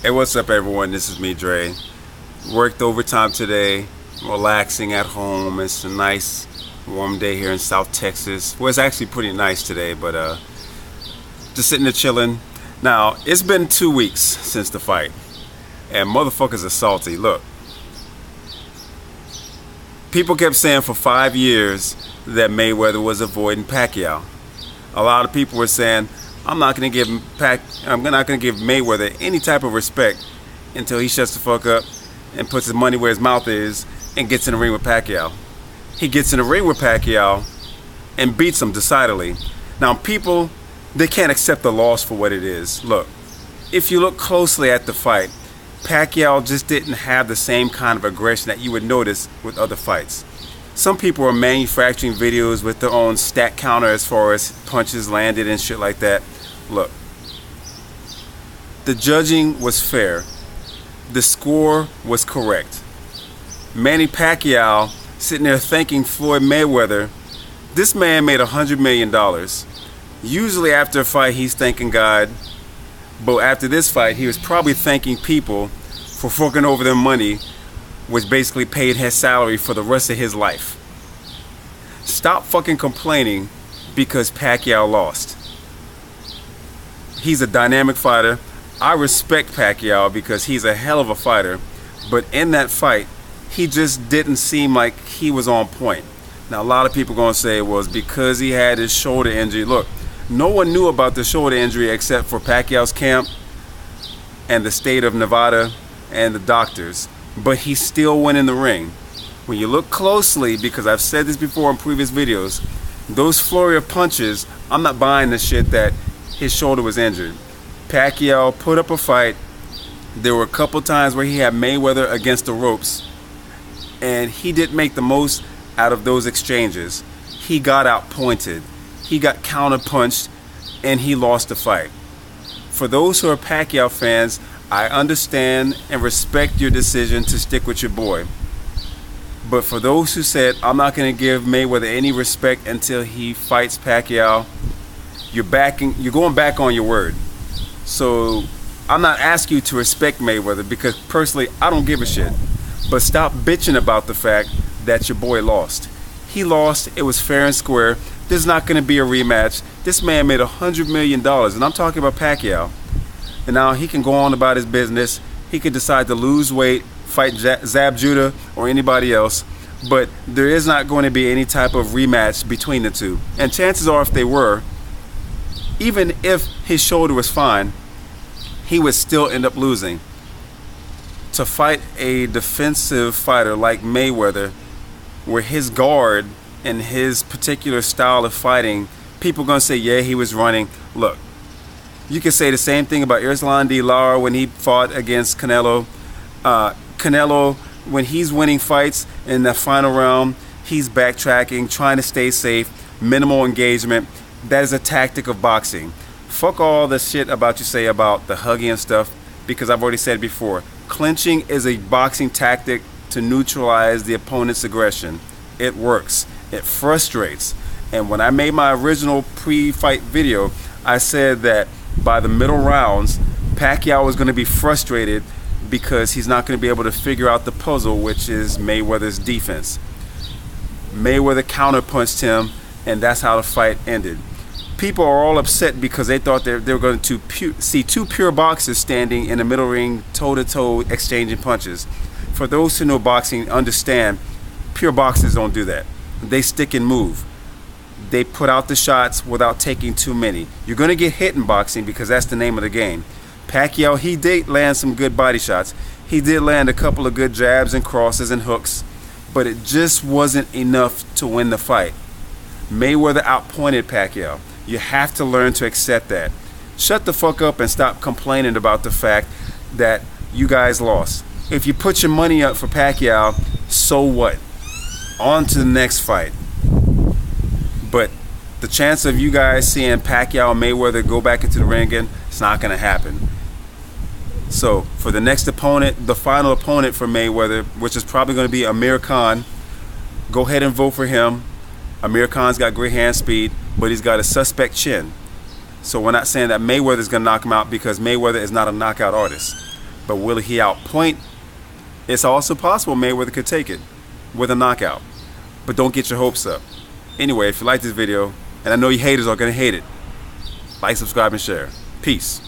Hey, what's up everyone? This is me, Dre. Worked overtime today, relaxing at home. It's a nice warm day here in South Texas. Well, it's actually pretty nice today, but just sitting there chilling. Now, it's been 2 weeks since the fight, and motherfuckers are salty. Look, people kept saying for 5 years that Mayweather was avoiding Pacquiao. A lot of people were saying, I'm not gonna give Mayweather any type of respect until he shuts the fuck up and puts his money where his mouth is and gets in the ring with Pacquiao. He gets in the ring with Pacquiao and beats him decidedly. Now people, they can't accept the loss for what it is. Look, if you look closely at the fight, Pacquiao just didn't have the same kind of aggression that you would notice with other fights. Some people are manufacturing videos with their own stat counter as far as punches landed and shit like that. Look, the judging was fair. The score was correct. Manny Pacquiao sitting there thanking Floyd Mayweather. This man made $100 million. Usually after a fight he's thanking God, but after this fight he was probably thanking people for forking over their money, which basically paid his salary for the rest of his life. Stop fucking complaining because Pacquiao lost. He's a dynamic fighter. I respect Pacquiao because he's a hell of a fighter, but in that fight he just didn't seem like he was on point. Now a lot of people are going to say it was because he had his shoulder injury. Look, no one knew about the shoulder injury except for Pacquiao's camp and the state of Nevada and the doctors, but he still went in the ring. When you look closely, because I've said this before in previous videos, those flurry of punches, I'm not buying the shit that his shoulder was injured. Pacquiao put up a fight. There were a couple times where he had Mayweather against the ropes, and he didn't make the most out of those exchanges. He got outpointed, he got counterpunched, and he lost the fight. For those who are Pacquiao fans, I understand and respect your decision to stick with your boy. But for those who said, I'm not going to give Mayweather any respect until he fights Pacquiao, you're going back on your word. So I'm not asking you to respect Mayweather because personally I don't give a shit. But stop bitching about the fact that your boy lost. He lost, it was fair and square. There's not going to be a rematch. This man made $100 million, and I'm talking about Pacquiao. And now he can go on about his business. He can decide to lose weight, fight Zab Judah or anybody else, but there is not going to be any type of rematch between the two. And chances are if they were, even if his shoulder was fine, he would still end up losing. To fight a defensive fighter like Mayweather, where his guard and his particular style of fighting, people are going to say, yeah, he was running. Look, you can say the same thing about Irslan D. Lara when he fought against Canelo. Canelo, when he's winning fights in the final round, he's backtracking, trying to stay safe, minimal engagement. That is a tactic of boxing. Fuck all the shit about you say about the hugging and stuff, because I've already said it before. Clinching is a boxing tactic to neutralize the opponent's aggression. It works. It frustrates. And when I made my original pre-fight video, I said that by the middle rounds, Pacquiao was going to be frustrated because he's not going to be able to figure out the puzzle, which is Mayweather's defense. Mayweather counterpunched him, and that's how the fight ended. People are all upset because they thought they were going to see two pure boxers standing in the middle ring, toe-to-toe, exchanging punches. For those who know boxing, understand, pure boxers don't do that. They stick and move. They put out the shots without taking too many. You're going to get hit in boxing because that's the name of the game. Pacquiao, he did land some good body shots. He did land a couple of good jabs and crosses and hooks, but it just wasn't enough to win the fight. Mayweather outpointed Pacquiao. You have to learn to accept that. Shut the fuck up and stop complaining about the fact that you guys lost. If you put your money up for Pacquiao, so what? On to the next fight. But the chance of you guys seeing Pacquiao and Mayweather go back into the ring again, it's not going to happen. So for the next opponent, the final opponent for Mayweather, which is probably going to be Amir Khan, go ahead and vote for him. Amir Khan's got great hand speed, but he's got a suspect chin. So we're not saying that Mayweather is going to knock him out because Mayweather is not a knockout artist. But will he outpoint? It's also possible Mayweather could take it with a knockout. But don't get your hopes up. Anyway, if you like this video, and I know you haters are going to hate it, like, subscribe, and share. Peace.